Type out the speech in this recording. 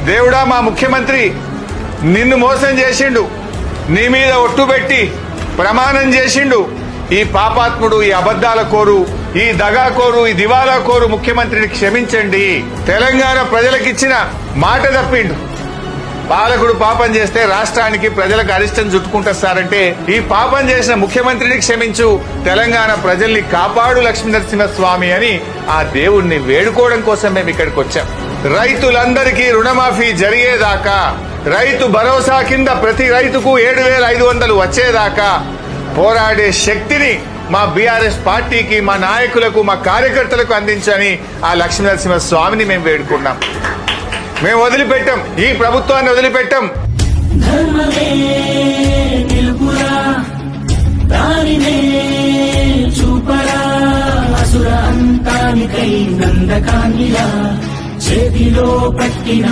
దేవుడా మా ముఖ్యమంత్రి నిన్ను మోసం చేసిండు, నీ మీద ఒట్టు పెట్టి ప్రమాణం చేసిండు. ఈ పాపాత్ముడు, ఈ అబద్దాల కోరు, ఈ దగాకోరు, ఈ దివాలా కోరు ముఖ్యమంత్రిని క్షమించండి. తెలంగాణ ప్రజలకిచ్చిన మాట తప్పిండు. పాలకుడు పాపం చేస్తే రాష్ట్రానికి ప్రజలకు అరిష్టం చుట్టుకుంటారంటే ఈ పాపం చేసిన ముఖ్యమంత్రిని క్షమించు, తెలంగాణ ప్రజల్ని కాపాడు లక్ష్మీనరసింహస్వామి అని ఆ దేవుణ్ణి వేడుకోవడం కోసం మేము ఇక్కడికి వచ్చాం. రైతులందరికీ రుణమాఫీ జరిగేదాకా, రైతు భరోసా కింద ప్రతి రైతుకు 7,500 వచ్చేదాకా పోరాడే శక్తిని మా బీఆర్ఎస్ పార్టీకి, మా నాయకులకు, మా కార్యకర్తలకు అందించని ఆ లక్ష్మీనరసింహస్వామిని మేము వేడుకున్నాం. మేము వదిలిపెట్టాం, ఈ ప్రభుత్వాన్ని వదిలిపెట్టాం. ధర్మమే నిలుపురా, దానినే చూపరా, అసుర అంతానికై నందకానిలా చేతిలో పట్టిన